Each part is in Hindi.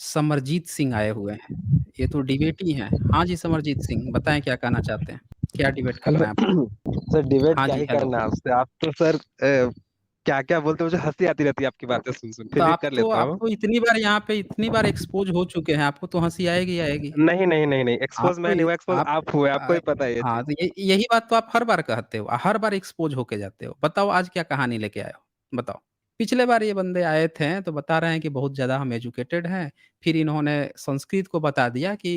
समरजीत सिंह आए हुए हैं। ये तो डिबेटी हैं। हाँ जी, समरजीत सिंह बताएँ क्या कहना चाहते हैं? क्या डिबेट हेलो। करना है आपको? सर डिबेट हाँ क्या जी, ही हेलो। करना है आपसे। आप तो सर क्या क्या बोलते हो, मुझे हंसी आती रहती है आपकी बातें सुन सुन, तो फिर भी कर लेता आप हूँ। तो इतनी बार यहाँ पे इतनी बार एक्सपोज़ हो चुके हैं, आपको तो हँसी आएगी ही आएगी। नहीं नहीं नहीं नहीं, आप एक्सपोज तो मैं नहीं इ हुआ, एक्सपोज आप आप हुए, आपको ही पता है ये हाँ, चीज। तो ये यही बात तो आप हर बार कहते हो। हर बार एक्सपोज़ होके जाते हो। बताओ आज क्या कहानी लेके आए हो? बताओ। पिछले बार ये बंदे आए थे तो बता रहे हैं कि बहुत ज़्यादा हम एजुकेटेड हैं। फिर इन्होंने संस्कृत को बता दिया कि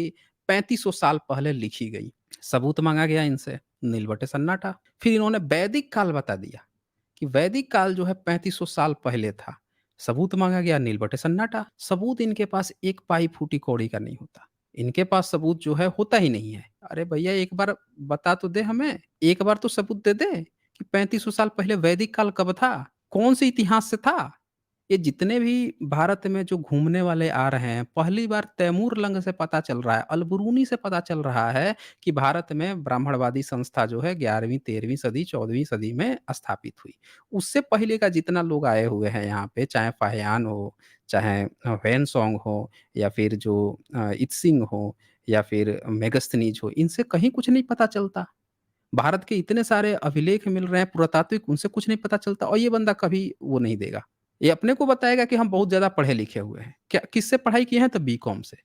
3500 साल पहले लिखी गई। सबूत माँगा गया इनसे, नीलबटे सन्नाटा। फिर इन्होंने वैदिक काल बता दिया कि वैदिक काल जो है 3500 साल पहले था। सबूत माँगा गया, नीलबटे सन्नाटा। सबूत इनके पास एक पाई फूटी कौड़ी का नहीं होता। इनके पास सबूत जो है होता ही नहीं है। अरे भैया एक बार बता तो दे हमें, एक बार तो सबूत दे दे कि 3500 साल पहले वैदिक काल कब था? कौन से इतिहास से था? ये जितने भी भारत में जो घूमने वाले आ रहे हैं, पहली बार तैमूर लंग से पता चल रहा है, अल-बुरूनी से पता चल रहा है कि भारत में ब्राह्मणवादी संस्था जो है 11वीं, 13वीं सदी, 14वीं सदी में स्थापित हुई। उससे पहले का जितना लोग आए हुए हैं यहाँ पे, चाहे फाहियान हो, चाहे ह्वेन-सॉन्ग हो या फिर जो इत्सिंग हो या फिर मेगस्थनीज हो, इनसे कहीं कुछ नहीं पता चलता। भारत के इतने सारे अभिलेख मिल रहे हैं पुरातात्विक, उनसे कुछ नहीं पता चलता और ये बंदा कभी वो नहीं देगा। ये अपने को बताएगा कि हम बहुत ज़्यादा पढ़े-लिखे हुए हैं। क्या किससे पढ़ाई किए हैं? तो बीकॉम से।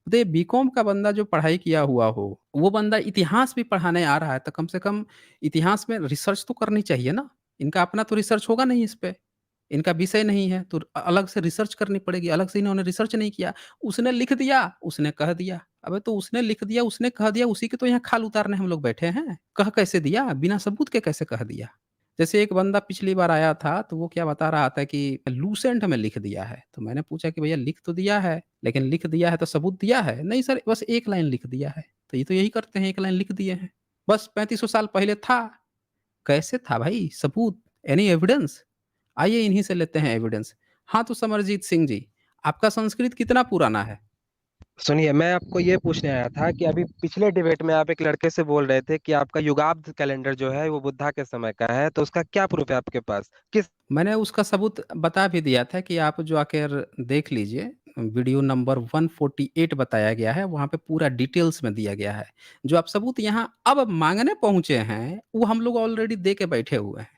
तो ये बीकॉम का बंदा जो पढ़ाई किया हुआ हो, वो बंदा इतिहास भी पढ़ाने आ रहा है, तो कम से कम इतिहास में रिसर्च तो करनी चाहिए ना। इनका अपना तो रिसर्च होगा नहीं इस पे। इनका विषय नहीं है, तो अलग से रिसर्च करनी पड़ेगी, अलग से इन्होंने रिसर्च नहीं किया। उसने लिख दिया, उसने कह दिया। अबे तो उसने लिख दिया, उसने कह दिया, उसी के तो यहाँ खाल उतारने हम लोग बैठे हैं। कह कैसे दिया? बिना सबूत के कैसे कह दिया? जैसे एक बंदा पिछली बार आया था, तो वो क्या बता रहा था कि लूसेंट में लिख दिया है। तो मैंने पूछा कि भैया लिख तो दिया है, लेकिन लिख दिया है तो सबूत दिया है? नहीं सर, बस 1 लाइन लिख दिया है। तो ये तो यही करते हैं, 1 लाइन लिख दिए हैं। बस 3500 साल पहले था। कैसे था भाई? सबूत, एनी एविडेंस? आइए इन्हीं से लेते हैं एविडेंस। हाँ, तो समरजीत सिंह जी, आपका संस्कृत कितना पुराना है? सुनिए, मैं आपको ये पूछने आया था कि अभी पिछले डिबेट में आप एक लड़के से बोल रहे थे कि आपका युगाब्द कैलेंडर जो है वो बुद्धा के समय का है, तो उसका क्या प्रूफ है आपके पास? किस मैंने उसका सबूत बता भी दिया था कि आप जो आकर देख लीजिए, वीडियो नंबर 148 बताया गया है, वहाँ पे पूरा डिटेल्स में दिया गया है। जो आप सबूत यहाँ अब माँगने पहुँचे हैं, वो हम लोग ऑलरेडी दे के बैठे हुए हैं।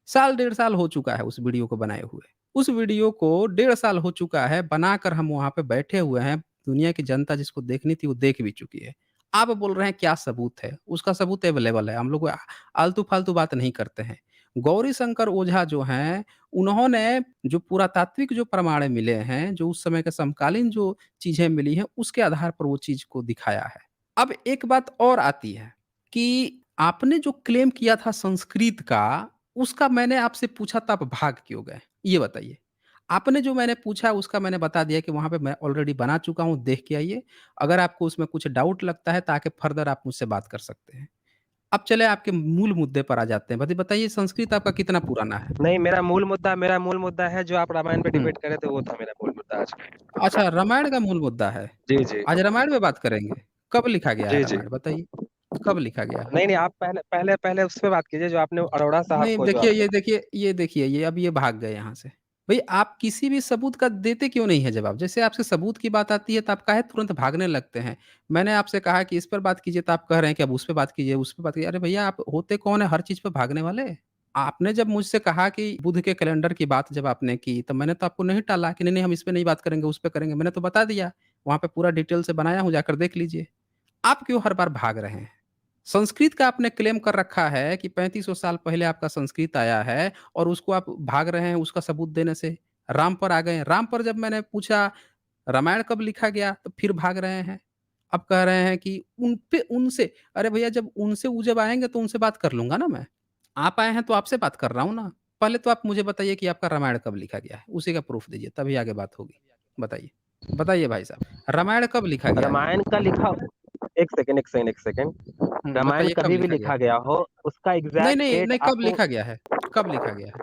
साल डेढ़ साल हो चुका है उस वीडियो को बनाए हुए। उस वीडियो को डेढ़ साल हो चुका है बनाकर हम वहाँ पे बैठे हुए हैं। दुनिया की जनता जिसको देखनी थी वो देख भी चुकी है। आप बोल रहे हैं क्या सबूत है? उसका सबूत अवेलेबल है। हम लोग आलतू-फालतू बात नहीं करते हैं। गौरीशंकर ओझा जो हैं, उन्होंने जो पुरातात्विक जो प्रमाण मिले हैं, जो उस समय के समकालीन जो चीज़ें मिली हैं, उसके आधार पर वो चीज़ को दिखाया है। अब एक बात और आती है कि आपने जो क्लेम किया था संस्कृत का, उसका मैंने आपसे पूछा था, आप भाग क्यों गए? ये बताइए। आपने जो मैंने पूछा उसका मैंने बता दिया कि वहाँ पे मैं ऑलरेडी बना चुका हूँ, देख के आइए। अगर आपको उसमें कुछ डाउट लगता है, तो आके फर्दर आप मुझसे बात कर सकते हैं। अब चले आपके मूल मुद्दे पर आ जाते हैं। बताइए संस्कृत आपका कितना पुराना है? नहीं, मेरा मूल मुद्दा है जो आप रामायण पे हुँ। डिबेट कर रहे थे, वो था मेरा मूल मुद्दा आज। अच्छा, रामायण का मूल मुद्दा है। जी, जी। आज रामायण पे बात करेंगे। कब लिखा गया है जी, जी। रामायण बताइए? कब लिखा गया है? नहीं, नहीं, आप पहले पहले पहले उस पे बात कीजिए जो आपने अरोड़ा साहब नहीं को जो देखिए, आपने। ये अब ये भाग गए यहाँ से। भई आप किसी भी सबूत का देते क्यों नहीं है जवाब? जैसे आपसे सबूत की बात आती है तो आप काहे तुरंत भागने लगते हैं? मैंने आपसे कहा कि इस पर बात कीजिए तो आप कह रहे हैं कि अब उस पे बात कीजिए, उस पे बात कीजिए। अरे भैया आप होते कौन है हर चीज़ पे भागने वाले? आपने जब मुझसे कहा कि बुध के कैलेंडर की बात जब आपने की, तो मैंने तो आपको नहीं टाला कि नहीं-नहीं हम इस पे नहीं बात करेंगे, उस पे करेंगे। मैंने तो बता दिया, वहाँ पे पूरा डिटेल से बनाया हूँ, जाकर देख लीजिए। आप क्यों हर बार भाग रहे हैं? संस्कृत का आपने क्लेम कर रखा है कि 3500 साल पहले आपका संस्कृत आया है और उसको आप भाग रहे हैं उसका सबूत देने से। राम पर आ गए हैं। राम पर जब मैंने पूछा रामायण कब लिखा गया? तो फिर भाग रहे हैं। अब कह रहे हैं कि उन पे उनसे अरे भैया जब उनसे वो जब आएँगे तो उनसे बात कर लूँगा ना मैं। आप आए हैं तो आपसे बात कर रहा हूँ ना। पहले तो आप मुझे बताइए कि आपका रामायण कब लिखा गया है? उसी का प्रूफ़ दीजिए तभी आगे बात होगी। बताइए। बताइए भाई साहब रामायण कब लिखा गया है? रामायण का लिखा 1 सेकंड, 1 सेकंड, 1 सेकंड। रामायण बताइए कब कभी भी लिखा गया लिखा है? गया हो, उसका नहीं, एग्ज़ैक्ट नहीं, डेट नहीं कब आपको लिखा गया है? कब लिखा गया है?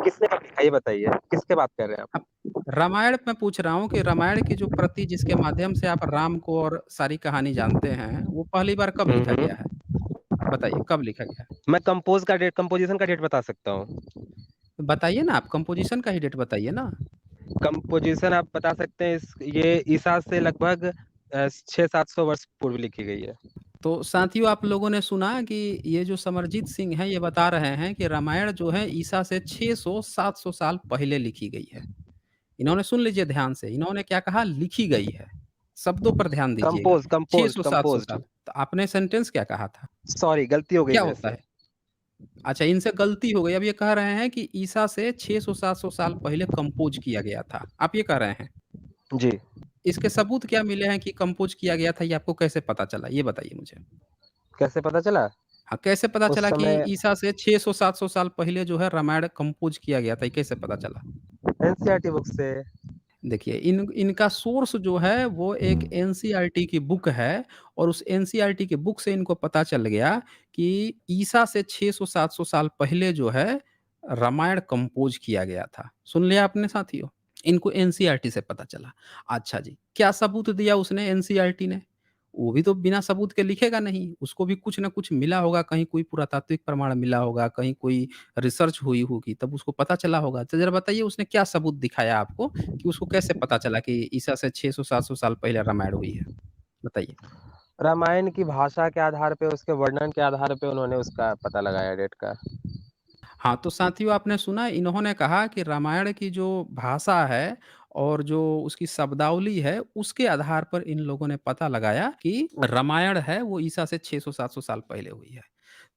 किसने कब लिखा ये बताइए? किसकी बात कर रहे हैं आप? अब रामायण मैं पूछ रहा हूँ कि रामायण की जो प्रति जिसके माध्यम से आप राम को और सारी कहानी जानते हैं, वो पहली बार कब हुँ, लिखा गया है? हुँ। बताइए कब लिखा गया है? मैं कंपोज़िशन का डेट बता सकता हूँ। बताइए ना आप कंपोज़िशन का ही डेट बताइए ना। कंपोजिशन आप बता सकते हैं ये ईसा से लगभग 600-700 वर्ष पूर्व लिखी गई है। तो साथियों आप लोगों ने सुना कि ये जो समरजीत सिंह हैं, ये बता रहे हैं कि रामायण जो है ईसा से 600-700 साल पहले लिखी गई है। इन्होंने सुन लीजिए ध्यान से, इन्होंने क्या कहा लिखी गई है। शब्दों पर ध्यान दीजिएगा। Composed 600-700 composed. साल। तो आपने सेंटेंस क्या कहा था? सॉरी, गलती हो गई क्या मेरे होता से। है? अच्छा इनसे गलती हो गई। अब ये कह रहे हैं कि ईसा से 600-700 साल पहले कंपोज़ किया गया था। आप ये कह रहे हैं। जी। इसके सबूत क्या मिले हैं कि कंपोज़ किया गया था, ये आपको कैसे पता चला? ये बताइए मुझे? कैसे पता चला? हाँ, कैसे पता उस चला कि समय ईसा से 600-700 साल पहले जो है रामायण कंपोज़ किया गया था, ये कैसे पता चला? एनसीईआरटी बुक से। देखिए इनका सोर्स जो है वो एक एनसीईआरटी की बुक है और उस एनसीईआरटी की बुक से इनको पता चल गया कि ईसा से 600-700 साल पहले जो है रामायण कंपोज़ किया गया था। सुन लिया आपने साथियों? इनको एनसीईआरटी से पता चला। अच्छा जी, क्या सबूत दिया उसने एनसीईआरटी ने? वो भी तो बिना सबूत के लिखेगा नहीं, उसको भी कुछ न कुछ मिला होगा, कहीं कोई पुरातात्विक प्रमाण मिला होगा, कहीं कोई रिसर्च हुई होगी, तब उसको पता चला होगा। तो ज़रा बताइए उसने क्या सबूत दिखाया आपको कि उसको कैसे पता चला कि ईसा से 600-700 साल पहले रामायण हुई है? बताइए। रामायण की भाषा के आधार पे, उसके वर्णन के आधार पे उन्होंने उसका पता लगाया डेट का। हाँ, तो साथियों आपने सुना इन्होंने कहा कि रामायण की जो भाषा है और जो उसकी शब्दावली है, उसके आधार पर इन लोगों ने पता लगाया कि रामायण है वो ईसा से 600-700 साल पहले हुई है।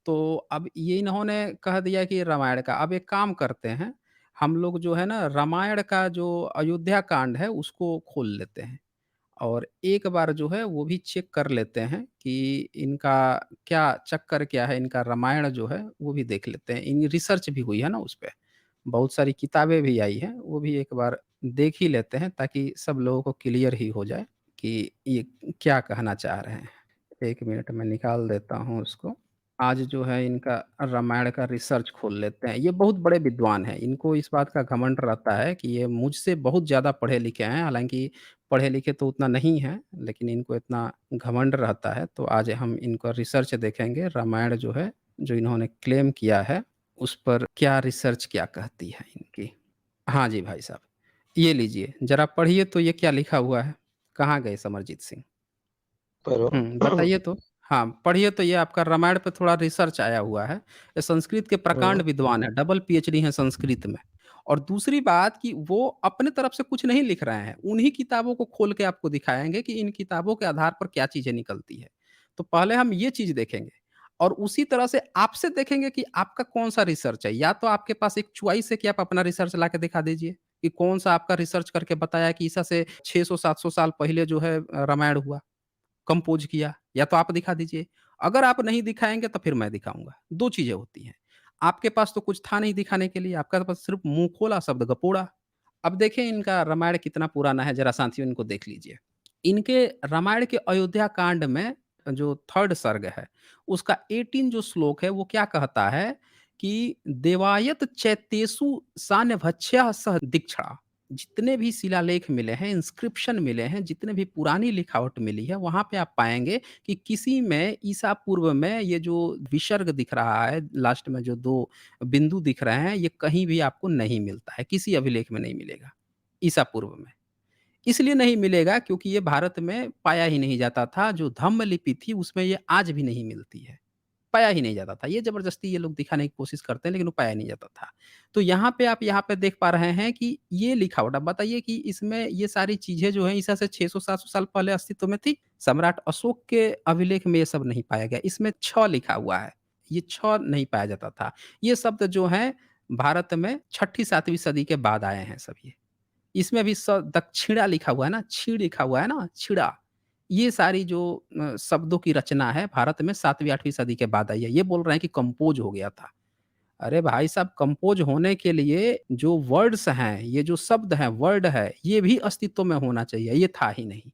तो अब ये इन्होंने कह दिया कि रामायण का, अब एक काम करते हैं, हम लोग जो है ना रामायण का जो अयोध्या कांड है उसको खोल लेते हैं और एक बार जो है वो भी चेक कर लेते हैं कि इनका क्या चक्कर क्या है, इनका रामायण जो है वो भी देख लेते हैं। इन रिसर्च भी हुई है ना उसपे, बहुत सारी किताबें भी आई हैं, वो भी एक बार देख ही लेते हैं ताकि सब लोगों को क्लियर ही हो जाए कि ये क्या कहना चाह रहे हैं। 1 मिनट में निकाल देता हूँ उसको। आज जो है इनका रामायण का रिसर्च खोल लेते हैं। ये बहुत बड़े विद्वान हैं, इनको इस बात का घमंड रहता है कि ये मुझसे बहुत ज़्यादा पढ़े-लिखे हैं, हालाँकि पढ़े-लिखे तो उतना नहीं हैं, लेकिन इनको इतना घमंड रहता है। तो आज हम इनका रिसर्च देखेंगे, रामायण जो है, जो इन्होंने क्लेम किया है, उस पर क्या रिसर्च क्या कहती है इनकी। हाँ जी, भाई साहब। ये लीजिए, ज़रा पढ़िए तो ये क्या लिखा हुआ है? कहाँ गए समरजीत सिंह? पर बताइए तो? हाँ, पढ़िए तो ये आपका रामायण पे थोड़ा रिसर्च आया हुआ है। ये संस्कृत के प्रकांड विद्वान हैं, डबल पीएचडी हैं संस्कृत में। और दूसरी बात कि वो अपने तरफ से कुछ नहीं लिख रहे हैं, उन्हीं किताबों को खोल के आपको दिखाएँगे कि इन किताबों के आधार पर क्या चीज़ें निकलती है। तो पहले हम ये चीज़ देखेंगे और उसी तरह से आपसे देखेंगे कि आपका कौन-सा रिसर्च है। या तो आपके पास एक चॉइस है कि आप अपना रिसर्च ला के दिखा दीजिए कि कौन-सा आपका रिसर्च करके बताया कि ईसा से 600-700 साल पहले जो है रामायण हुआ। कंपोज़ किया, या तो आप दिखा दीजिए। अगर आप नहीं दिखाएँगे तो फिर मैं दिखाऊँगा। 2 चीज़ें होती हैं। आपके पास तो कुछ था नहीं दिखाने के लिए, आपका पास सिर्फ़ मुँह खोला शब्द गपोड़ा। अब देखें इनका रामायण कितना पुराना है, ज़रा साथियों इनको देख लीजिए। इनके रामायण के अयोध्या कांड में जो 3rd सर्ग है, उसका 18 जो श्लोक है वो क्या कहता है कि देवायत चैतेषु सान्यभक्षयः सह दीक्षणा। जितने भी शिलालेख मिले हैं, इंस्क्रिप्शन मिले हैं, जितने भी पुरानी लिखावट मिली है, वहाँ पे आप पाएँगे कि किसी में ईसा पूर्व में ये जो विसर्ग दिख रहा है, लास्ट में जो 2 बिंदु दिख रहे हैं, ये कहीं भी आपको नहीं मिलता है, किसी अभिलेख में नहीं मिलेगा, ईसा पूर्व में। इसलिए नहीं मिलेगा क्योंकि ये भारत में पाया ही नहीं जाता था, जो धम्म लिपि थी उसमें ये आज भी नहीं मिलती है। पाया ही नहीं जाता था। ये ज़बरदस्ती ये लोग दिखाने की कोशिश करते हैं, लेकिन वो पाया नहीं जाता था। तो यहाँ पे आप यहाँ पे देख पा रहे हैं कि ये लिखावट, अब बताइए कि इसमें ये सारी चीज़ें जो हैं ईसा से 600-700 साल पहले अस्तित्व में थी। सम्राट अशोक के अभिलेख में ये सब नहीं पाया गया। इसमें 6 लिखा हुआ है। ये 6 नहीं पाया जाता था। ये शब्द जो हैं भारत में 6ठी-7वीं सदी के बाद आए हैं सब ये। इसमें भी दक्षिणा लिखा हुआ है ना, छीड़ लिखा हुआ है ना, छिड़ा। ये सारी जो शब्दों की रचना है भारत में 7वीं-8वीं सदी के बाद आई है। ये बोल रहे हैं कि कंपोज़ हो गया था। अरे भाई साहब कंपोज़ होने के लिए जो वर्ड्स हैं, ये जो शब्द हैं, वर्ड है, ये भी अस्तित्व में होना चाहिए, ये था ही नहीं।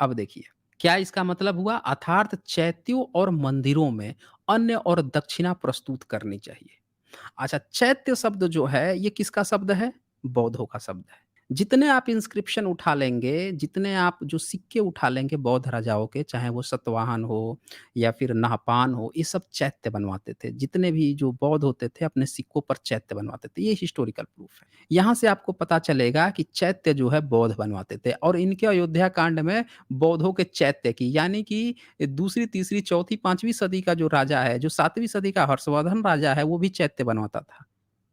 अब देखिए, क्या इसका मतलब हुआ? अर्थात चैत्यों और मंदिरों में अन्न और दक्षिणा प्रस्तुत करनी चाहिए। अच्छा, चैत्य शब्द जो है, ये किसका शब्द है? बौद्धों का शब्द है। जितने आप इंस्क्रिप्शन उठा लेंगे, जितने आप जो सिक्के उठा लेंगे बौद्ध राजाओं के, चाहे वो सतवाहन हो या फिर नाहपान हो, ये सब चैत्य बनवाते थे। जितने भी जो बौद्ध होते थे, अपने सिक्कों पर चैत्य बनवाते थे। ये हिस्टोरिकल प्रूफ है। यहाँ से आपको पता चलेगा कि चैत्य जो है बौद्ध बनवाते थे और इनके अयोध्या कांड में बौद्धों के चैत्य की यानी कि दूसरी, तीसरी, चौथी, 5वीं सदी का जो राजा है, जो 7वीं सदी का हर्षवर्धन राजा है, वो भी चैत्य बनवाता था।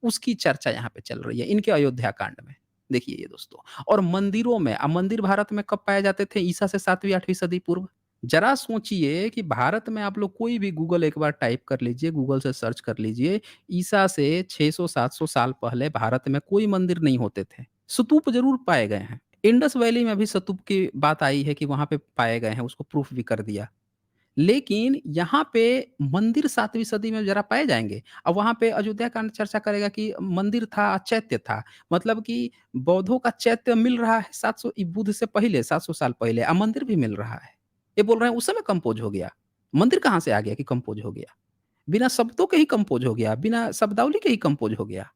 उसकी चर्चा यहाँ पे चल रही है, इनके अयोध्या कांड में। देखिए ये दोस्तों और मंदिरों में मंदिर भारत में कब पाए जाते थे? ईसा से 7वीं 8वीं सदी पूर्व। ज़रा सोचिए कि भारत में आप लोग कोई भी गूगल एक बार टाइप कर लीजिए, गूगल से सर्च कर लीजिए, ईसा से 600-700 साल पहले भारत में कोई मंदिर नहीं होते थे। स्तूप ज़रूर पाए गए हैं। इंडस वैली में भी स्तूप की बात आई है कि वहाँ पे पाए गए हैं, उसको प्रूफ भी कर दिया। लेकिन यहाँ पे मंदिर 7वीं सदी में ज़रा पाए जाएँगे। अब वहाँ पे अयोध्या कांड चर्चा करेगा कि मंदिर था, चैत्य था। मतलब कि बौद्धों का चैत्य मिल रहा है 700 बुद्ध से पहले 700 साल पहले मंदिर भी मिल रहा है। ये बोल रहे हैं उस समय कंपोज़ हो गया। मंदिर कहाँ से आ गया कि कंपोज़ हो गया? बिना शब्दों के ही कंपोज़ हो गया, बिना शब्दावली के ही कंपोज़ हो गया।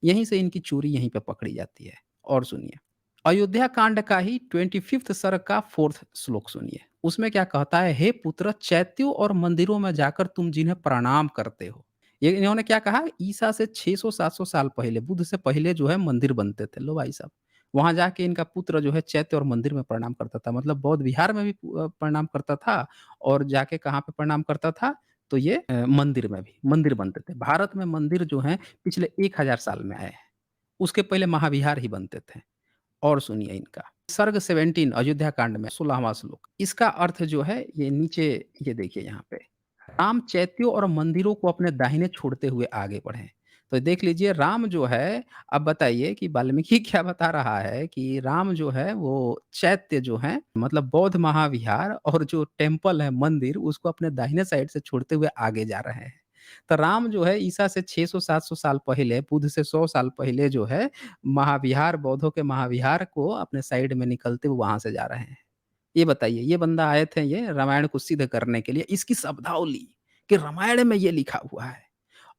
यहीं से इनकी चोरी यहीं पे पकड़ी जाती है। और सुनिए, अयोध्या कांड का ही 25th सर्ग का 4th श्लोक सुनिए। उसमें क्या कहता है, "हे पुत्र, चैत्यों और मंदिरों में जाकर तुम जिन्हें प्रणाम करते हो।" ये इन्होंने क्या कहा, ईसा से 600-700 साल पहले, बुद्ध से पहले जो है मंदिर बनते थे। लो भाई साहब, वहाँ जाके इनका पुत्र जो है चैत्य और मंदिर में प्रणाम करता था। मतलब बौद्ध विहार में भी प्रणाम करता था और जाके कहाँ पे प्रणाम करता था? तो ये मंदिर में भी, मंदिर बनते थे। भारत में मंदिर जो हैं पिछले 1000 साल में आए हैं। उसके पहले महाविहार ही बनते थे। और सुनिए इनका, सर्ग 17 अयोध्या कांड में 16वाँ श्लोक। इसका अर्थ जो है ये नीचे ये देखिए यहाँ पे, राम चैत्यों और मंदिरों को अपने दाहिने छोड़ते हुए आगे बढ़े। तो देख लीजिए राम जो है, अब बताइए कि वाल्मीकि क्या बता रहा है कि राम जो है वो चैत्य जो है मतलब बौद्ध महाविहार और जो टेम्पल है मंदिर उसको अपने दाहिने साइड से छोड़ते हुए आगे जा रहे हैं। तो राम जो है ईसा से 600-700 साल पहले, बुद्ध से 100 साल पहले जो है महाविहार, बौद्धों के महाविहार को अपने साइड में निकलते हुए वहाँ से जा रहे हैं। ये बताइए, ये बंदा आए थे ये रामायण को सिद्ध करने के लिए, इसकी शब्दावली कि रामायण में ये लिखा हुआ है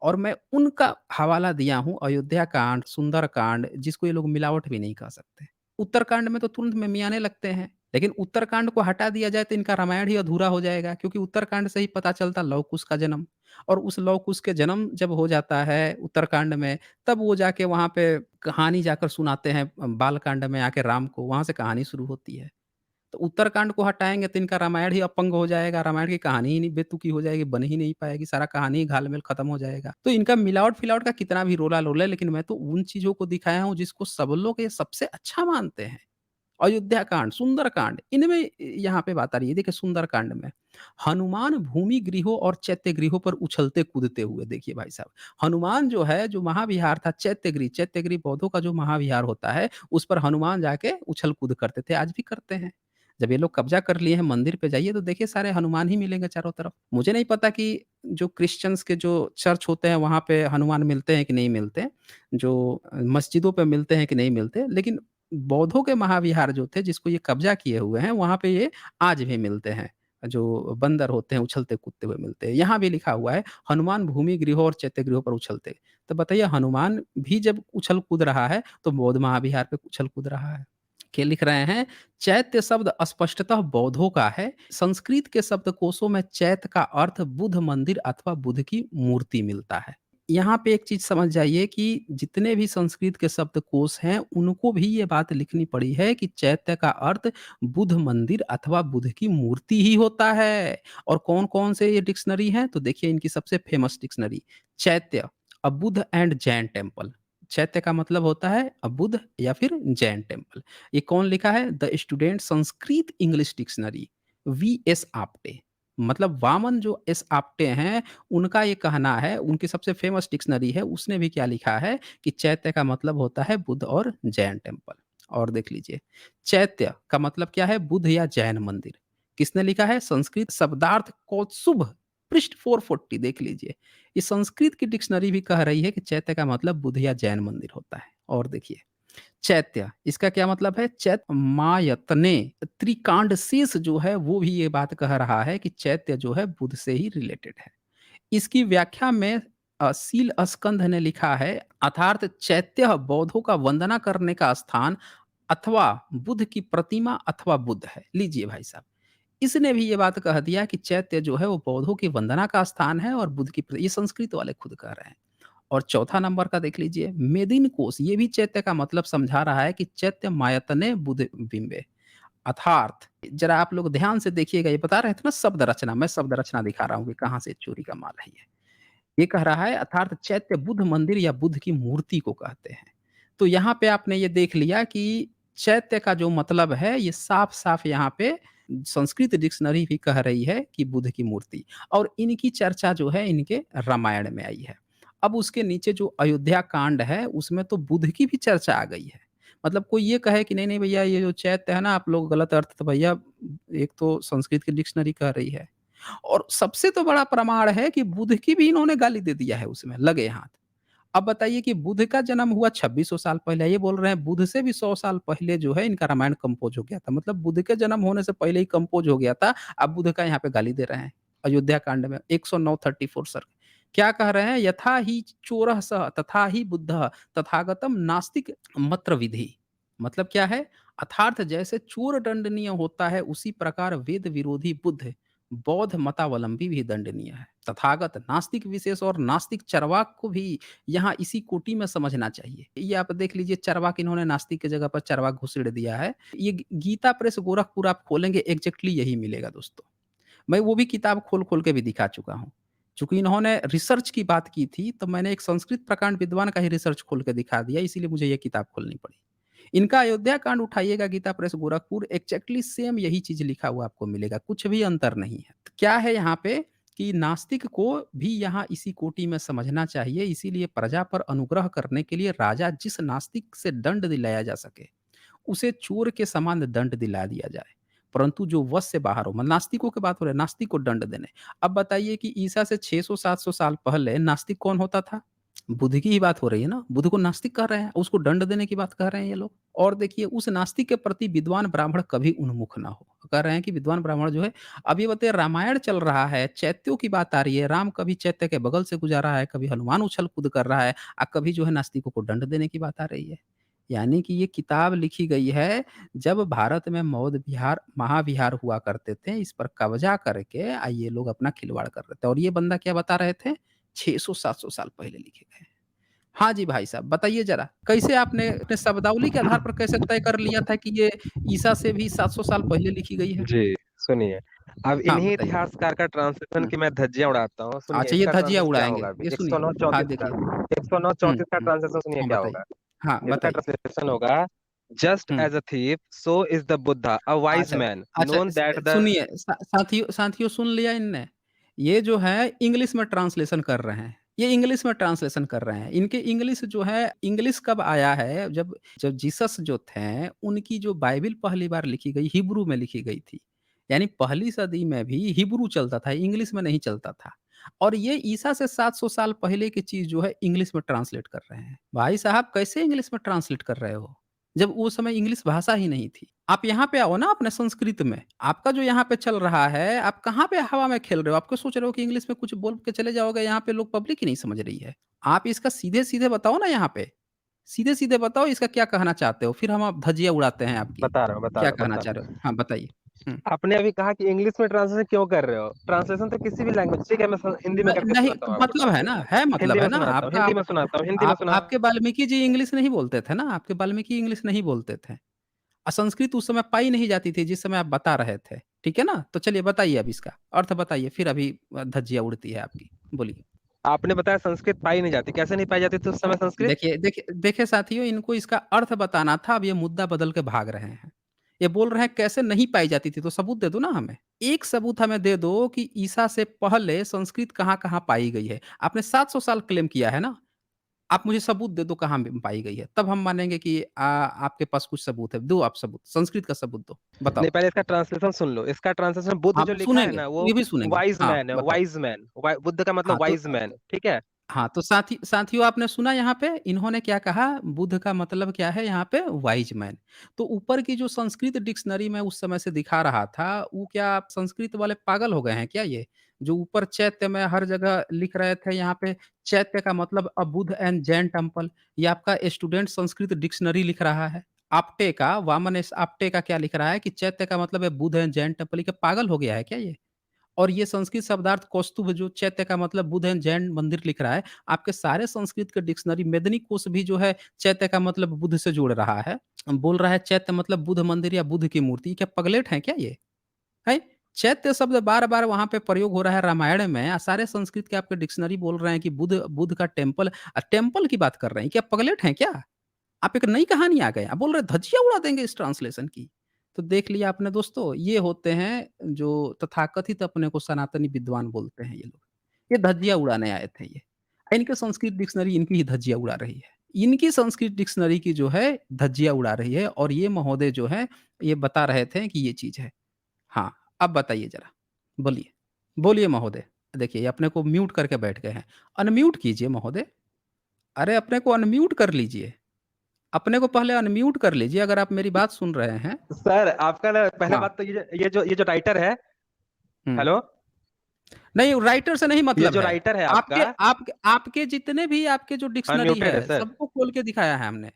और मैं उनका हवाला दिया हूँ अयोध्या कांड, सुंदर कांड जिसको ये लोग मिलावट भी नहीं कह सकते। उत्तरकांड में तो तुरंत में मियाने लगते हैं, लेकिन उत्तरकांड को हटा दिया जाए तो इनका रामायण ही अधूरा हो जाएगा क्योंकि उत्तरकांड से ही पता चलता लव कुश का जन्म और उस लव कुश के जन्म जब हो जाता है उत्तरकांड में, तब वो जाके वहाँ पे कहानी जाकर सुनाते हैं बालकांड में आके राम को, वहाँ से कहानी शुरू होती है। तो उत्तरकांड को हटाएँगे तो इनका रामायण ही अपंग हो जाएगा, रामायण की कहानी ही नहीं बेतुकी हो जाएगी, बन ही नहीं पाएगी, सारा कहानी ही घाल-मेल खत्म हो जाएगा। तो इनका मिलावट-फिलावट का कितना भी रोला-लोला है, लेकिन मैं तो उन चीज़ों को दिखाया हूँ जिसको सब लोग ये सबसे अच्छा मानते हैं। अयोध्या कांड, सुंदर कांड, इनमें यहाँ पे बात आ रही है। देखिए सुंदर कांड में, हनुमान भूमि गृहों और चैत्य गृहों पर उछलते-कूदते हुए देखिए भाई साहब। हनुमान जो है, जो महाविहार था चैत्य गृह बौद्धों का जो महाविहार होता है, उस पर हनुमान जाके उछल-कूद करते थे, आज भी करते हैं। जब ये लोग कब्ज़ा कर लिए हैं मंदिर पे जाइए तो देखिए सारे हनुमान ही मिलेंगे चारों तरफ। मुझे नहीं पता कि जो क्रिश्चियंस के जो चर्च होते हैं वहाँ पे हनुमान मिलते हैं कि नहीं मिलते, जो मस्जिदों पे मिलते हैं कि नहीं मिलते, लेकिन बौद्धों के महाविहार जो थे जिसको ये कब्ज़ा किए हुए हैं, वहाँ पे ये आज भी मिलते हैं। जो बंदर होते हैं उछलते-कूदते हुए मिलते हैं। यहाँ भी लिखा हुआ है हनुमान भूमि गृहों और चैत्य गृहों पर उछलते। तो बताइए हनुमान भी जब उछल-कूद रहा है, तो बौद्ध महाविहार पे उछल-कूद रहा है। के लिख रहे हैं, चैत्य शब्द स्पष्टतः बौद्धों का है। संस्कृत के शब्दकोशों में चैत्य का अर्थ बुद्ध मंदिर अथवा बुद्ध की मूर्ति मिलता है। यहाँ पे एक चीज़ समझ जाइए कि जितने भी संस्कृत के शब्दकोश हैं, उनको भी ये बात लिखनी पड़ी है कि चैत्य का अर्थ बुद्ध मंदिर अथवा बुद्ध की मूर्ति ही होता है। और कौन-कौन से ये डिक्शनरी हैं? तो देखिए इनकी सबसे फेमस डिक्शनरी, चैत्य, अ बुद्ध एंड जैन टेम्पल। चैत्य का मतलब होता है बुद्ध या फिर जैन टेम्पल। ये कौन लिखा है? The student Sanskrit English dictionary, VS. Apte. मतलब वामन जो एस आप्टे हैं, उनका ये कहना है, उनकी सबसे फेमस डिक्शनरी है, उसने भी क्या लिखा है कि चैत्य का मतलब होता है बुद्ध और जैन टेम्पल। और देख लीजिए, चैत्य का मतलब क्या है? बुद्ध या जैन मंदिर। किसने लिखा है? संस्कृत शब्दार्थ कौत्सुभ, पृष्ठ 440 देख लीजिए। ये संस्कृत की डिक्शनरी भी कह रही है कि चैत्य का मतलब बुद्ध या जैन मंदिर होता है। और देखिए, चैत्य, इसका क्या मतलब है? मायतने त्रिकांड शेष जो है वो भी ये बात कह रहा है कि चैत्य जो है बुद्ध से ही रिलेटेड है। इसकी व्याख्या में शील स्कंध ने लिखा है, अर्थात चैत्य बौद्धों का वंदना करने का स्थान, अथवा बुध की प्रतिमा अथवा बुध है। लीजिए भाई साहब, इसने भी ये बात कह दिया कि चैत्य जो है वो पौधों की वंदना का स्थान है और बुध की ये संस्कृत वाले खुद कह रहे हैं। और चौथा नंबर का देख लीजिए, मेदिन कोश ये भी चैत्य का मतलब समझा रहा है कि चैत्य मायतने बुध बिंबे, अर्थात जरा आप लोग ध्यान से देखिएगा, ये बता रहे थे ना शब्द रचना, मैं शब्द रचना दिखा रहा हूँ कि कहाँ से चोरी का माल है ये। ये कह रहा है अर्थात चैत्य बुद्ध मंदिर या बुद्ध की मूर्ति को कहते हैं। तो यहाँ पे आपने ये देख लिया कि चैत्य का जो मतलब है ये साफ-साफ यहाँ पे संस्कृत डिक्शनरी भी कह रही है कि बुद्ध की मूर्ति, और इनकी चर्चा जो है इनके रामायण में आई है। अब उसके नीचे जो अयोध्या कांड है उसमें तो बुद्ध की भी चर्चा आ गई है। मतलब कोई ये कहे कि नहीं-नहीं भैया ये जो चैत्य है ना आप लोग गलत अर्थ, तो भैया एक तो संस्कृत की डिक्शनरी कह रही है। और सबसे तो बड़ा प्रमाण है कि बुध की भी इन्होंने गाली दे दिया है उसमें, लगे हाथ। अब बताइए कि बुध का जन्म हुआ 2600 साल पहले, ये बोल रहे हैं बुध से भी 100 साल पहले जो है इनका रामायण कंपोज़ हो गया था। मतलब बुध के जन्म होने से पहले ही कंपोज़ हो गया था, अब बुध का यहाँ पे गाली दे रहे हैं। अयोध्या कांड में 109:34 सर। क्या कह रहे हैं? यथा ही चोरः सः तथा ही बुद्धः तथागतम् नास्तिक मत्र विधि। मतलब क्या है? अर्थात जैसे चोर दंडनीय होता है उसी प्रकार वेद विरोधी बुद्ध बौद्ध मतावलंबी भी दंडनीय है। तथागत नास्तिक विशेष और नास्तिक चरवाक को भी यहाँ इसी कोटि में समझना चाहिए। ये आप देख लीजिए, चरवाक इन्होंने नास्तिक की जगह पर चरवाक घुसेड़ दिया है। ये गीता प्रेस गोरखपुर आप खोलेंगे एग्ज़ैक्टली यही मिलेगा दोस्तों। मैं वो भी किताब खोल-खोल के भी दिखा चुका हूँ। चूँकि इन्होंने रिसर्च की बात की थी, तो मैंने एक संस्कृत प्रकांड विद्वान का ही रिसर्च खोल के दिखा दिया, इसीलिए मुझे ये किताब खोलनी पड़ी। इनका अयोध्या कांड उठाइएगा गीता प्रेस गोरखपुर, एग्ज़ैक्टली सेम यही चीज़ लिखा हुआ आपको मिलेगा, कुछ भी अंतर नहीं है। तो क्या है यहाँ पे कि नास्तिक को भी यहाँ इसी कोटि में समझना चाहिए, इसीलिए प्रजा पर अनुग्रह करने के लिए राजा जिस नास्तिक से दंड दिलाया जा सके, उसे चोर के समान दंड दिला दिया जाए। परंतु जो वश से बाहर हो, मतलब नास्तिकों की बात हो रही है, नास्तिक को दंड देने। अब बताइए कि ईसा से 600-700 साल पहले नास्तिक कौन होता था? बुद्ध की ही बात हो रही है ना, बुद्ध को नास्तिक कह रहे हैं, उसको दंड देने की बात कह रहे हैं ये लोग। और देखिए उस नास्तिक के प्रति विद्वान ब्राह्मण कभी उन्मुख ना हो। कह रहे हैं कि विद्वान ब्राह्मण जो है, अब ये बताइए रामायण चल रहा है, चैत्यों की बात आ रही है, राम कभी चैत्य के बगल से गुज़ारा है, कभी हनुमान उछल-कूद कर रहा है, कभी जो है नास्तिकों को दंड देने की बात आ रही है। यानी कि ये किताब लिखी गई है जब भारत में मौध विहार, महाविहार हुआ करते थे, इस पर कब्ज़ा करके ये लोग अपना खिलवाड़ कर रहे थे, और ये बंदा क्या बता रहे थे? 600-700 साल पहले लिखे गए। हाँ जी, भाई साहब बताइए ज़रा, कैसे आपने अपने शब्दावली के आधार पर कैसे तय कर लिया था कि ये ईसा से भी 700 साल पहले लिखी गई है? जी, सुनिए, अब हाँ, इन्हीं बताइए। इतिहासकार का ट्रांसलेशन हुँ। की मैं धज्जियाँ उड़ाता हूँ। सुनिए अच्छा, ये इसका धज्जियाँ ट्रांसलेशन क्या उड़ाएँगे, होगा अभी ये सुनिए। हाँ, 109-34 का देखिए। हुँ, 109-34 का हुँ। ट्रांसलेशन सुनिए हाँ, क्या बताइए। होगा। हाँ, इसका बताइए। ट्रांसलेशन होगा, जस्ट हुँ। As a thief so is the Buddha a wise अच्छा, मैन अच्छा नोन दैट द सुनिए साथियों साथियों सुन लिया इनने? ये जो है इंग्लिश में ट्रांसलेशन कर रहे हैं। ये इंग्लिश में ट्रांसलेशन कर रहे हैं। इनके इंग्लिश जो है, इंग्लिश कब आया है जब जब जीसस जो थे उनकी जो बाइबिल पहली बार लिखी गई हिब्रू में लिखी गई थी। यानी पहली सदी में भी हिब्रू चलता था, इंग्लिश में नहीं चलता था। और ये ईसा से 700 साल पहले की चीज़ जो है इंग्लिश में ट्रांसलेट कर रहे हैं। भाई साहब कैसे इंग्लिश में ट्रांसलेट कर रहे हो? जब वो समय इंग्लिश भाषा ही नहीं थी। आप यहाँ पे आओ ना अपने संस्कृत में। आपका जो यहाँ पे चल रहा है, आप कहाँ पे हवा में खेल रहे हो? आप क्यों सोच रहे हो कि इंग्लिश में कुछ बोल के चले जाओगे, यहाँ पे लोग पब्लिक ही नहीं समझ रही है। आप इसका सीधे-सीधे बताओ ना यहाँ पे। सीधे-सीधे बताओ इसका क्या कहना चाहते हो? फिर हम अब धज्जियाँ उड़ाते हैं आपकी। बता रहा हूँ, बता क्या रहा हूँ, कहना बता चाह रहे हो? हाँ, बताइए। हुँ। आपने अभी कहा कि इंग्लिश में ट्रांसलेशन क्यों कर रहे हो? ट्रांसलेशन तो किसी भी लैंग्वेज ठीक है, मैं हिंदी में न करके नहीं सुनाता हूँ आपको मतलब है ना, ट्रांसलेशन। है मतलब हिंदी है में ना। सुनाता हूँ, आपका हिंदी आप में सुनाता हूँ, हिंदी में आप सुना आपके वाल्मीकि जी इंग्लिश नहीं बोलते थे ना, आपके वाल्मीकि इंग्लिश नहीं बोलते थे। संस्कृत उस समय पाई नहीं जाती थी जिस समय आप बता रहे थे, ठीक है ना? तो चलिए बताइए अब इसका अर्थ बताइए, फिर अभी धज्जियाँ उड़ती है आपकी, बोलिए। आपने बताया संस्कृत पाई नहीं जाती, कैसे नहीं पाई जाती थी उस समय संस्कृत? देखिए साथियों, इनको इसका अर्थ बताना था, अब ये मुद्दा बदल के भाग रहे हैं। ये बोल रहे हैं कैसे नहीं पाई जाती थी, तो सबूत दे दो ना हमें। एक सबूत हमें दे दो कि ईसा से पहले संस्कृत कहाँ-कहाँ पाई गई है। आपने 700 साल क्लेम किया है ना? आप मुझे सबूत दे दो कहाँ में पाई गई है, तब हम मानेंगे कि आपके पास कुछ सबूत है। दो आप सबूत, संस्कृत का सबूत दो, बताओ। नहीं, पहले इसका ट्रांसलेशन सुन लो। इसका ट्रांसलेशन बुद्ध हाँ, जो लिखा है सुनेंगे, ना, वो ये भी सुनेंगे। वाइज़ हाँ, मैन है, बताओ। Wise man. बुद्ध का मतलब हाँ, तो वाइज़ मैन, ठीक है? हाँ, तो साथियों आपने सुना यहाँ पे इन्होंने क्या कहा, बुद्ध का मतलब क्या है यहाँ पे वाइज़ मैन। तो ऊपर की जो संस्कृत डिक्शनरी मैं उस समय से दिखा रहा था, वो क्या संस्कृत वाले पागल हो गए हैं क्या ये? जो ऊपर चैत्य में हर जगह लिख रहे थे, यहाँ पे चैत्य का मतलब बुद्ध एंड जैन टेम्पल, ये आपका स्टूडेंट संस्कृत डिक्शनरी लिख रहा है। आपटे का वामन आपटे का क्या लिख रहा है कि चैत्य का मतलब है बुध एंड जैन टेम्पल, ये क्या पागल हो गया है क्या ये? और ये संस्कृत शब्दार्थ कौस्तुभ जो चैत्य का मतलब बुध एंड जैन मंदिर लिख रहा है, आपके सारे संस्कृत के डिक्शनरी मेदिनी कोश भी जो है चैत्य का मतलब बुध से जोड़ रहा है। बोल रहा है चैत्य मतलब बुध मंदिर या बुध की मूर्ति, क्या पगलेट हैं क्या ये? हैं? चैत्य शब्द बार-बार वहाँ पे प्रयोग हो रहा है रामायण में, सारे संस्कृत के आपके डिक्शनरी बोल रहे हैं कि बुध बुध का टेम्पल, टेम्पल की बात कर रहे हैं, क्या पगलेट हैं क्या? आप एक नई कहानी आ गए, आप बोल रहे हैं धज्जियाँ उड़ा देंगे इस ट्रांसलेशन की। तो देख लिया आपने दोस्तों, ये होते हैं जो तथाकथित अपने को सनातनी विद्वान बोलते हैं ये लोग। ये धज्जियाँ उड़ाने आए थे ये। इनके संस्कृत डिक्शनरी इनकी ही धज्जियाँ उड़ा रही है। इनकी संस्कृत डिक्शनरी की जो है धज्जियाँ उड़ा रही है और ये महोदय जो हैं, ये बता रहे थे कि ये चीज़ है। हाँ, अब बताइए ज़रा, बोलिए। बोलिए महोदय। देखिए, ये अपने को म्यूट करके बैठ गए हैं। अनम्यूट कीजिए महोदय। अरे, अपने को अनम्यूट कर लीजिए। अपने को पहले अनम्यूट कर लीजिए अगर आप मेरी बात सुन रहे हैं। सर आपका ना पहला हाँ, बात तो ये जो राइटर है। हुँ। हेलो। नहीं, राइटर से नहीं ये मतलब जो है। राइटर है आपके आपका आपके आपके जितने भी आपके जो डिक्शनरी अनम्यूटेड है है, सर। सबको खोल के दिखाया है हमने।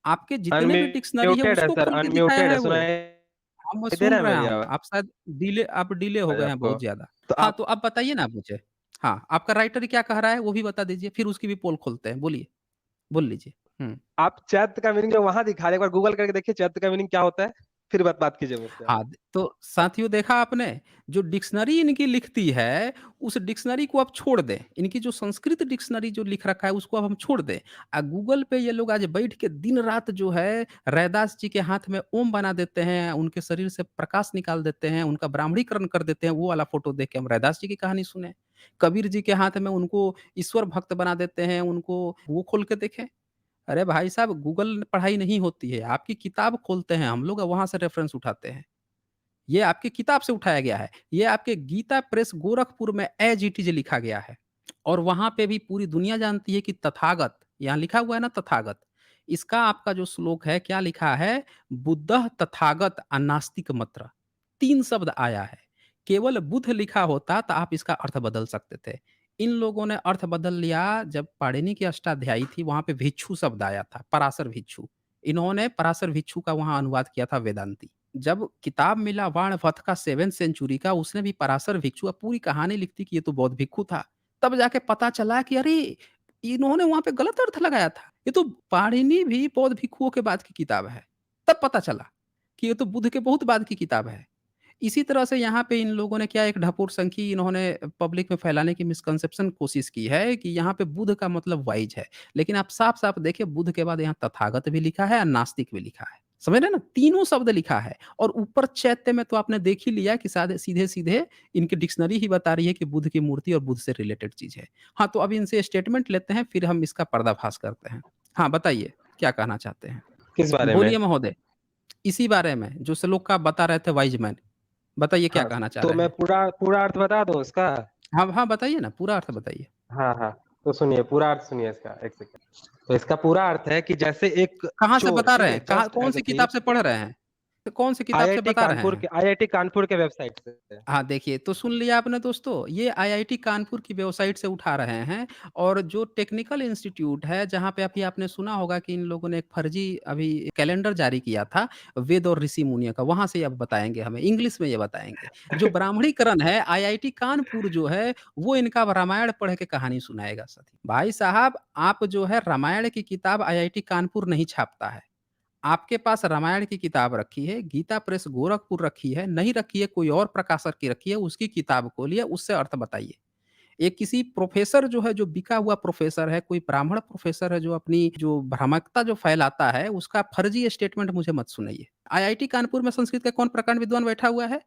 आपके जितने भी डिक्शनरी है, अनम्यूटेड है उसको सर, खोल के दिखाया अनम्यूटेड है, है वो। सुनाई हाँ, मैं दे सुन रहा है रहा मेरी हूँ। आप डिले हो आवाज गए हैं आपको? बहुत ज़्यादा। तो हाँ, आप तो अब बताइए ना आप मुझे। हाँ, आपका राइटर क्या कह रहा है, वो भी बता दीजिए, फिर उसकी भी पोल खोलते हैं। बोलिए, बोल लीजिए। हुँ। आप चैत्य का मीनिंग जो वहां दिखा रहे हैं, एक बार गूगल करके देखिए चैत्य का मीनिंग क्या होता है, फिर बात कीजिए मुझसे आप। हाँ, तो साथियों देखा आपने, जो डिक्शनरी इनकी लिखती है, उस डिक्शनरी को आप छोड़ दें। इनकी जो संस्कृत डिक्शनरी जो लिख रखा है, उसको अब हम छोड़ दें। गूगल पे ये लोग आज बैठ के दिन-रात जो है, रैदास जी के हाथ में ओम बना देते हैं, उनके शरीर से प्रकाश निकाल देते हैं, उनका ब्राह्मणीकरण कर देते हैं, वो वाला फ़ोटो देख के हम रैदास जी की कहानी सुने। कबीर जी के हाथ में उनको ईश्वर भक्त बना देते हैं, उनको वो खोल के देखें। अरे भाई साहब, गूगल पढ़ाई नहीं होती है, आपकी किताब खोलते हैं हम लोग, वहाँ से रेफ़रेंस उठाते हैं। ये आपकी किताब से उठाया गया है। ये आपके गीता प्रेस गोरखपुर में एज़ इट इज़ लिखा गया है और वहाँ पे भी पूरी दुनिया जानती है कि तथागत, यहाँ लिखा हुआ है ना तथागत, इसका आपका जो श्लोक है क्या लिखा है? बुद्धः तथागत अनास्तिक मत्र, 3 शब्द आया है। केवल बुध लिखा होता तो आप इसका अर्थ बदल सकते थे। इन लोगों ने अर्थ बदल लिया जब पाणिनि की अष्टाध्यायी थी, वहाँ पे भिक्षु शब्द आया था, पराशर भिक्षु। इन्होंने पराशर भिक्षु का वहाँ अनुवाद किया था वेदांती। जब किताब मिला वाणभट्ट का 7th सेंचुरी का, उसने भी पराशर भिक्षु पूरी कहानी लिखती कि ये तो बौद्ध भिक्षु था। तब जाके पता चला कि अरे! इन्होंने वहाँ पे गलत अर्थ लगाया था। ये तो पाणिनि भी बौद्ध भिक्षुओं के बाद की किताब है। तब पता चला कि ये तो बुद्ध के बहुत बाद की किताब है। इसी तरह से यहाँ पे इन लोगों ने क्या एक ढकोरसंखी इन्होंने पब्लिक में फैलाने की मिसकंसेप्शन कोशिश की है कि यहाँ पे बुध का मतलब वाइज है। लेकिन आप साफ-साफ देखिए बुध के बाद यहाँ तथागत भी लिखा है और नास्तिक भी लिखा है। समझ रहे हैं ना? तीनों शब्द लिखा है और ऊपर चैत्य में तो आपने देख ही लिया कि सादे सीधे-सीधे इनकी डिक्शनरी ही बता रही है कि बुध की मूर्ति और बुध से रिलेटेड चीज़ है। हाँ, तो अब इनसे स्टेटमेंट लेते हैं फिर हम इसका पर्दाफ़ाश करते हैं। हाँ, बताइए क्या कहना चाहते हैं? किस बारे में? बोलिए महोदय। इसी बारे में जो श्लोक का आप बता रहे थे वाइज़ मैन। बताइए क्या हाँ, कहना चाह तो रहे मैं हैं? पूरा पूरा अर्थ बता दूं उसका? हाँ, हाँ, बताइए ना, पूरा अर्थ बताइए। हाँ हाँ, तो सुनिए पूरा अर्थ सुनिए इसका, एक सेकंड। तो इसका पूरा अर्थ है कि जैसे एक कहाँ से चोर, बता ठीक रहे है, हैं? कहाँ जस्ट एज अ कौन-सी थीव। किताब से पढ़ रहे हैं? तो कौन-सी किताब से बता रहे हैं? आईआईटी कानपुर के वेबसाइट से। हाँ, देखिए, तो सुन लिया आपने दोस्तों, ये आईआईटी कानपुर की वेबसाइट से उठा रहे हैं और जो टेक्निकल इंस्टीट्यूट है, जहाँ पे अभी आपने सुना होगा कि इन लोगों ने एक फर्जी अभी कैलेंडर जारी किया था, वेद और ऋषि मुनियों का, वहाँ से अब बताएँगे हमें, इंग्लिश में ये बताएँगे। जो ब्राह्मणीकरण है, आईआईटी कानपुर जो है, वो इनका रामायण पढ़ के कहानी सुनाएगा साथी। भाई साहब, आप जो है रामायण की किताब आईआईटी कानपुर नहीं छापता है। आपके पास रामायण की किताब रखी है, गीता प्रेस गोरखपुर रखी है, नहीं रखी है कोई और प्रकाशक की रखी है, उसकी किताब खोलिए, उससे अर्थ बताइए। एक किसी प्रोफ़ेसर जो है, जो बिका हुआ प्रोफ़ेसर है, कोई ब्राह्मण प्रोफ़ेसर है, जो अपनी जो भ्रामकता जो फैलाता है, उसका फर्जी स्टेटमेंट मुझे मत सुनाइए। आईआईटी कानपुर में संस्कृत का कौन प्रकांड विद्वान बैठा हुआ है?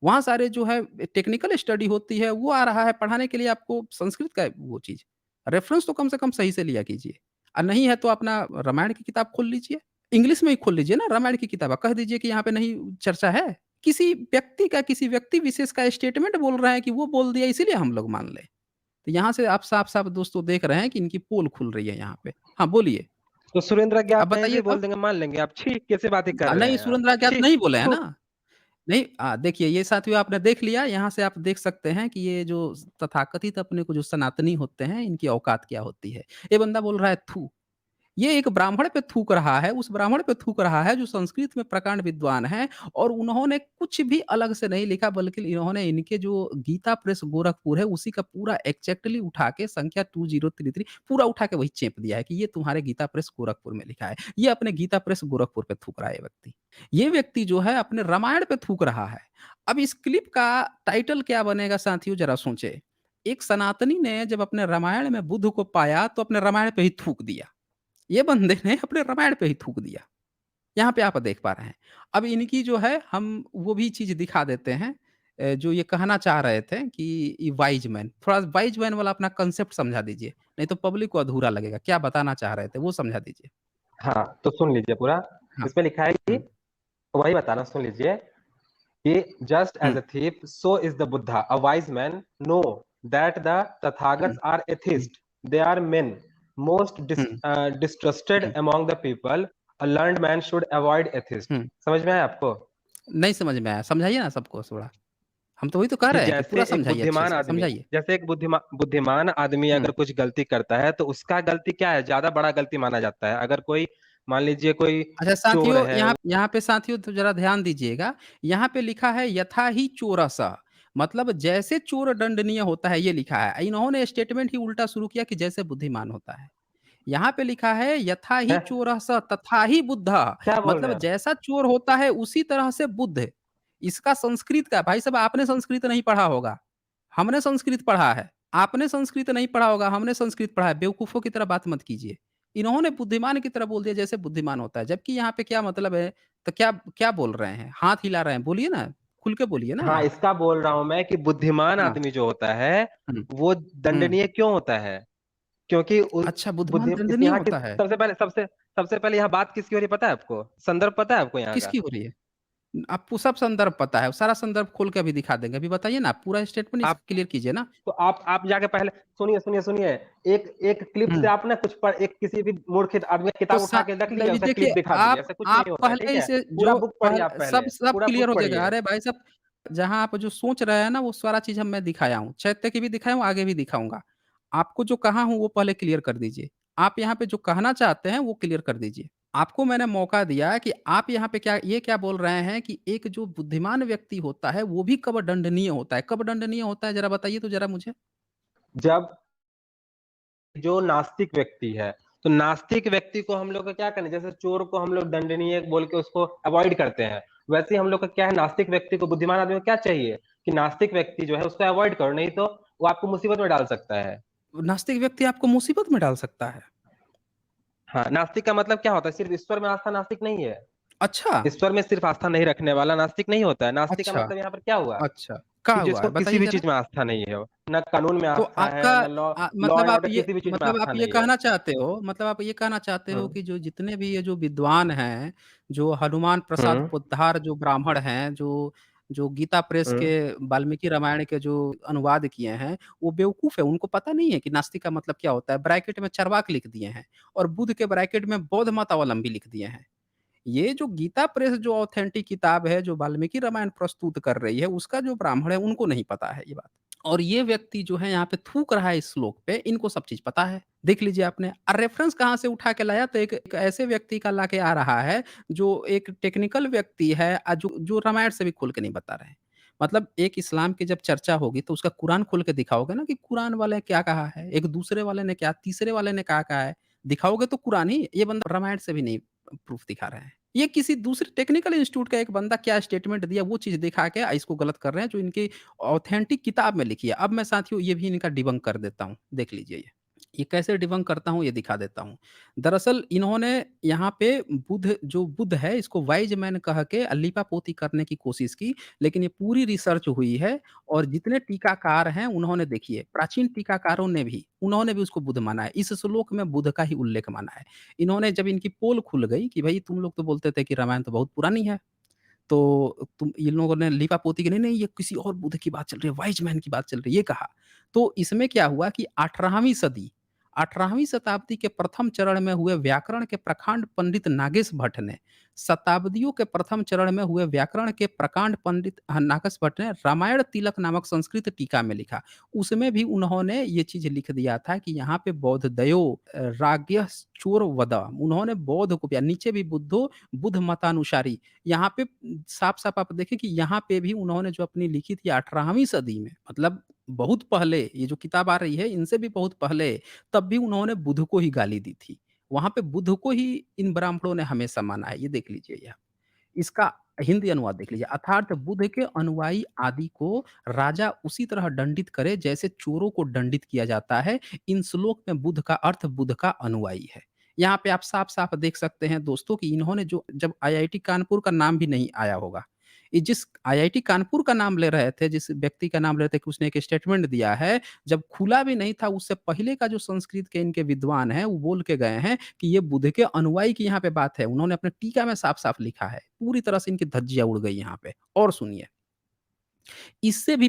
वहाँ सारे जो है टेक्निकल स्टडी होती है, वो आ रहा है पढ़ाने के लिए आपको संस्कृत का वो चीज़। रेफ़रेंस तो कम से कम सही से लिया कीजिए। नहीं है तो अपना रामायण की किताब खोल लीजिए। इंग्लिश में ही खोल लीजिए ना रामायण की किताब। कह दीजिए कि यहाँ पे नहीं चर्चा है। किसी व्यक्ति विशेष का स्टेटमेंट बोल रहा है कि वो बोल दिया इसीलिए हम लोग मान लें। तो यहाँ से आप साफ-साफ दोस्तों देख रहे हैं कि इनकी पोल खुल रही है यहाँ पे। हाँ, बोलिए। तो सुरेंद्र अब ज्ञात ऐसे बताइए ही बोल तब? देंगे, मान लेंगे आप? छी, कैसे बातें कर रहे नहीं हैं आप? सुरेंद्र आज्ञा तो छी, नहीं बोले हैं थू। ना। नहीं देखिए ये साथियों आपने देख लिया, यहाँ से आप देख सकते हैं कि ये जो तथाकथित अपने को जो सनातनी होते हैं, इनकी औकात क्या होती है। ये बंदा बोल रहा है थू। ये एक ब्राह्मण पे थूक रहा है, उस ब्राह्मण पे थूक रहा है जो संस्कृत में प्रकांड विद्वान हैं और उन्होंने कुछ भी अलग से नहीं लिखा बल्कि इन्होंने इनके जो गीता प्रेस गोरखपुर है उसी का पूरा एग्ज़ैक्टली उठा के संख्या 2033 पूरा उठा के वही चेप दिया है कि ये तुम्हारे गीता प्रेस गोरखपुर में लिखा है। ये अपने गीता प्रेस गोरखपुर पे थूक रहा है ये व्यक्ति। ये व्यक्ति जो है अपने रामायण पे थूक रहा है। अब इस क्लिप का टाइटल क्या बनेगा साथियों ज़रा सोचें। एक सनातनी ने जब अपने रामायण में बुद्ध को पाया तो अपने रामायण पे ही थूक दिया। ये बंदे ने अपने रामायण पे ही थूक दिया। यहाँ पे आप देख पा रहे हैं। अब इनकी जो है हम वो भी चीज़ दिखा देते हैं जो ये कहना चाह रहे थे कि ये वाइज़ मैन थोड़ा वाइज़ मैन वाला अपना कांसेप्ट समझा दीजिए, नहीं तो पब्लिक को अधूरा लगेगा। क्या बताना चाह रहे थे वो समझा दीजिए? हाँ, तो सुन लीजिए पूरा। हाँ। इसमें लिखा है कि हुँ, वही बता रहा हूँ, सुन लीजिए कि just hmm, as a thief so is the Buddha, a wise man. Know that the hmm, Tathagats are hmm, atheists. They are men most hmm, distrusted hmm, among the people. A learned man should avoid atheist. हुँ। समझ में आया आपको? नहीं समझ में आया, समझाइए ना सबको थोड़ा। हम तो वही तो कह कि रहे हैं कि जैसे पूरा एक समझाइए अच्छे बुद्धिमान से, आदमी समझाइए। जैसे एक बुद्धिमान आदमी हुँ। अगर कुछ गलती करता है तो उसका गलती क्या है, ज्यादा बड़ा गलती माना जाता है। अगर कोई मान लीजिए कोई अच्छा चोर साथियों है। यहाँ यहाँ पे साथियों तो ज़रा ध्यान दीजिएगा, यहाँ पे लिखा है यथा ही चोरस मतलब जैसे चोर दंडनीय होता है ये लिखा है। इन्होंने स्टेटमेंट ही उल्टा शुरू किया कि जैसे बुद्धिमान होता है। यहाँ पे लिखा है यथा ही हैं? चोरस तथा ही बुद्धः क्या बोल रहे मतलब हैं आप? जैसा चोर होता है उसी तरह से बुद्ध। इसका संस्कृत का भाई साहब आपने संस्कृत नहीं पढ़ा होगा, हमने संस्कृत पढ़ा है। आपने संस्कृत नहीं पढ़ा होगा, हमने संस्कृत पढ़ा है। बेवकूफ़ों की तरह बात मत कीजिए। इन्होंने बुद्धिमान की तरह बोल दिया जैसे बुद्धिमान होता है, जबकि यहाँ पे क्या मतलब है, तो क्या क्या बोल रहे हैं? हाथ हिला रहे हैं, बोलिए ना, खुल के बोलिए ना हाँ, आप। इसका बोल रहा हूं मैं कि बुद्धिमान हाँ, आदमी जो होता है हुँ, वो हुँ। दंडनीय क्यों होता है? क्योंकि अच्छा बुद्धिमान बुद्धि इस दंडनीय यहाँ की होता है? सबसे पहले यहाँ बात किसकी हो रही है पता है आपको? संदर्भ पता है आपको यहाँ का? किसकी हो रही है? आपको सब संदर्भ पता है, सारा संदर्भ खोल के अभी दिखा देंगे। अभी बताइए ना, पूरा स्टेटमेंट इस आप क्लियर कीजिए ना। आप जाके पहले सुनिए। एक एक क्लिप हुँ। से आप ना कुछ पढ़ एक किसी भी मूर्ख आदमी तो किताब उठा के रख लिया, नहीं उसका देखिए क्लिप दिखा दिया। ऐसा कुछ नहीं आप होता है, ठीक पहले है? इसे पूरा जो बुक पढ़िए आप पहल पहले, सब पूरा क्लियर बुक हो जाएगा। पढ़िए। अरे भाई साहब, जहाँ आप जो सोच रहे हैं ना, वो सारा चीज़ मैं दिखाया हूँ। चैत्य की भी दिखाया हूँ, आगे भी दिखाऊँगा। आपको जो कहा हूँ, वो पहले क्लियर कर दीजिए। आप यहाँ पे जो कहना चाहते हैं, वो क्लियर कर दीजिए। आपको मैंने मौका दिया कि आप यहाँ पे क्या बोल रहे हैं कि एक जो बुद्धिमान व्यक्ति होता है, वो भी कब दंडनीय होता है। कब दंडनीय होता है, ज़रा बताइए तो ज़रा मुझे? जब जो नास्तिक व्यक्ति है, तो नास्तिक व्यक्ति को हम लोग का क्या करना है, जैसे चोर को हम लोग दंडनीय बोल के उसको अवॉइड करते हैं, वैसे ही हम लोग का क्या है, नास्तिक व्यक्ति को, बुद्धिमान आदमी को क्या चाहिए कि नास्तिक व्यक्ति जो है उसको अवॉइड करो, नहीं तो वो आपको मुसीबत में डाल सकता है। नास्तिक व्यक्ति आपको मुसीबत में डाल सकता है। हाँ, नास्तिक का मतलब क्या होता है? सिर्फ ईश्वर में आस्था नास्तिक नहीं है। अच्छा, ईश्वर में सिर्फ आस्था नहीं रखने वाला नास्तिक नहीं होता है। नास्तिक का अच्छा, मतलब यहाँ पर क्या हुआ अच्छा। क्या कि हुआ जिसको है? किसी बताइए भी ज़रा। चीज में आस्था नहीं है, ना कानून में तो आस्था आपका है, ना लॉ लॉ मतलब एंड आप ऑर्डर, ये किसी भी चीज में मतलब आस्था आप ये नहीं है। कहना चाहते हो मतलब आप ये कहना चाहते हो हम्म। कि जो जितने भी ये जो विद्वान हैं, जो हनुमान प्रसाद हम्म। पोद्दार जो ब्राह्मण हैं, जो जो गीता प्रेस के हम्म। वाल्मीकि रामायण के जो अनुवाद किए हैं, वो बेवकूफ़ है। उनको पता नहीं है कि नास्तिक का मतलब क्या होता है। ब्रैकेट में चार्वाक लिख दिए हैं और बुद्ध के ब्रैकेट में बौद्ध मतावलंबी लिख दिए हैं। ये जो गीता प्रेस जो ऑथेंटिक किताब है, जो वाल्मीकि रामायण प्रस्तुत कर रही है, उसका जो ब्राह्मण है, उनको नहीं पता है ये बात। और ये व्यक्ति जो है यहाँ पे थूक रहा है इस श्लोक पे, इनको सब चीज़ पता है। देख लीजिए आपने रेफ़रेंस कहाँ से उठा के लाया तो एक ऐसे व्यक्ति का लाके आ रहा है, जो एक टेक्निकल व्यक्ति है जो जो रामायण से भी खोल के नहीं बता रहे हैं। मतलब एक इस्लाम की जब चर्चा होगी तो उसका कुरान खोल के दिखाओगे ना कि कुरान वाले ने क्या कहा है, एक दूसरे वाले ने क्या, तीसरे वाले ने क्या कहा है, दिखाओगे तो कुरान ही, ये बंदा रामायण से भी नहीं प्रूफ दिखा रहे हैं। ये किसी दूसरे टेक्निकल इंस्टीट्यूट का एक बंदा क्या स्टेटमेंट दिया वो चीज़ दिखा के इसको गलत कर रहे हैं जो इनकी ऑथेंटिक किताब में लिखी है। अब मैं साथियों ये भी इनका डिबंक कर देता हूँ, देख लीजिए ये। ये कैसे डिबंक करता हूँ ये दिखा देता हूँ। दरअसल इन्होंने यहाँ पे बुद्ध है इसको वाइज़ मैन कह के लीपापोती करने की कोशिश की, लेकिन ये पूरी रिसर्च हुई है और जितने टीकाकार हैं उन्होंने देखिए प्राचीन टीकाकारों ने भी उन्होंने भी उसको बुद्ध माना है। इस श्लोक में बुद्ध का ही उल्लेख माना है। इन्होंने जब इनकी पोल खुल गई कि भई तुम लोग तो बोलते थे कि रामायण तो बहुत पुरानी है। तो तुम इन लोगों ने लीपापोती की नहीं, ये किसी और बुद्ध की बात चल रही है, वाइज़ मैन की बात चल रही है, ये कहा। तो इसमें क्या हुआ कि 18वीं सदी 18वीं शताब्दी के प्रथम चरण में हुए व्याकरण के प्रकांड पंडित नागेश भट्ट ने, शताब्दियों के प्रथम चरण में हुए व्याकरण के प्रकांड पंडित नागेश भट्ट ने रामायण तिलक नामक संस्कृत टीका में लिखा। उसमें भी उन्होंने ये चीज़ लिख दिया था कि यहाँ पे बौद्धदयो राज्ञः चोर वद, उन्होंने बौद्ध को भी, नीचे भी बुद्धो बुद्ध मतानुसारी, यहाँ पे साफ-साफ आप देखें कि यहाँ पे भी उन्होंने जो अपनी लिखी थी 18वीं सदी में, मतलब बहुत पहले, ये जो किताब आ रही है इनसे भी बहुत पहले, तब भी उन्होंने बुध को ही गाली दी थी। वहाँ पे बुध को ही इन ब्राह्मणों ने हमेशा माना है, ये देख लीजिए ये आप। इसका हिंदी अनुवाद देख लीजिए, अर्थात बुध के अनुयायी आदि को राजा उसी तरह दंडित करे जैसे चोरों को दंडित किया जाता है। इन श्लोक में बुध का अर्थ बुध का अनुयायी है। यहाँ पे आप साफ-साफ देख सकते हैं दोस्तों कि इन्होंने जो जब आईआईटी कानपुर का नाम भी नहीं आया होगा। ये जिस आईआईटी कानपुर का नाम ले रहे थे, जिस व्यक्ति का नाम ले रहे थे कि उसने एक स्टेटमेंट दिया है, जब खुला भी नहीं था उससे पहले का जो संस्कृत के इनके विद्वान हैं, वो बोल के गए हैं कि ये बुद्ध के अनुयायी की यहाँ पे बात है। उन्होंने अपने टीका में साफ-साफ लिखा है। पूरी तरह से इनकी धज्जियाँ उड़ गई यहाँ पे। और सुनिए, इससे भी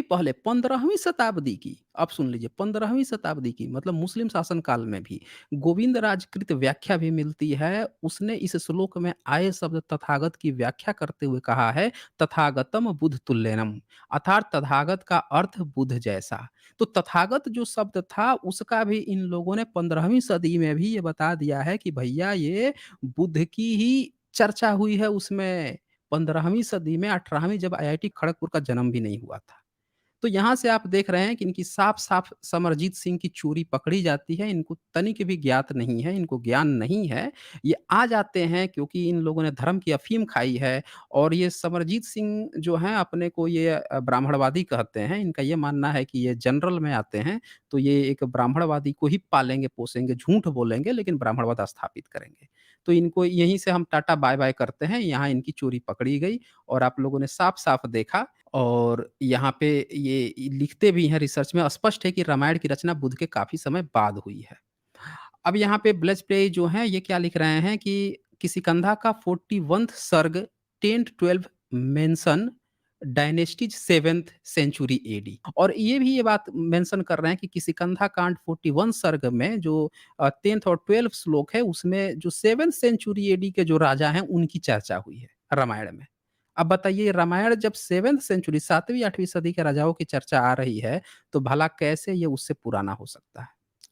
पहले, 15वीं शताब्दी की, आप सुन लीजिए, 15वीं शताब्दी की मतलब मुस्लिम शासन काल में भी गोविंद राजकृत व्याख्या भी मिलती है। उसने इस श्लोक में आए शब्द तथागत की व्याख्या करते हुए कहा है, तथागतम बुद्ध तुल्यनम, अर्थात तथागत का अर्थ बुद्ध जैसा। तो तथागत जो शब्द था उसका भी इन लोगों ने 15वीं सदी में भी ये बता दिया है कि भैया ये बुद्ध की ही चर्चा हुई है उसमें। 15वीं सदी में, 18वीं, जब आईआईटी खड़गपुर का जन्म भी नहीं हुआ था। तो यहाँ से आप देख रहे हैं कि इनकी साफ-साफ समरजीत सिंह की चोरी पकड़ी जाती है, इनको तनिक भी ज्ञात नहीं है, इनको ज्ञान नहीं है। ये आ जाते हैं क्योंकि इन लोगों ने धर्म की अफ़ीम खाई है, और ये समरजीत सिंह जो हैं अपने को ये ब्राह्मणवादी कहते हैं। इनका ये मानना है कि ये जनरल में आते हैं, तो ये एक ब्राह्मणवादी को ही पालेंगे-पोसेंगे, झूठ बोलेंगे लेकिन ब्राह्मणवाद स्थापित करेंगे। तो इनको यहीं से हम टाटा बाय-बाय करते हैं, यहाँ इनकी चोरी पकड़ी गई और आप लोगों ने साफ-साफ देखा। और यहाँ पे ये लिखते भी हैं रिसर्च में, स्पष्ट है कि रामायण की रचना बुद्ध के काफ़ी समय बाद हुई है। अब यहाँ पे ब्लेच प्ले जो हैं ये क्या लिख रहे हैं कि किसिकंधा का 41th सर्ग 10-12 mention dynasties 7th century AD, और ये भी ये बात मेंशन कर रहे हैं कि किसिकंधा कांड 41 सर्ग में जो 10th और 12th श्लोक है उसमें जो 7th सेंचुरी एडी के जो राजा हैं उनकी चर्चा हुई है रामायण में। अब बताइए, रामायण जब 7th सेंचुरी 7वीं 8वीं सदी के राजाओं की चर्चा आ रही है, तो भला कैसे ये उससे पुराना हो सकता है?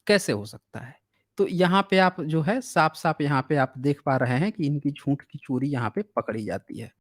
कैसे हो सकता है? तो यहाँ पे आप जो है साफ-साफ यहाँ पे आप देख पा रहे हैं कि इनकी झूठ की चोरी यहाँ पे पकड़ी जाती है।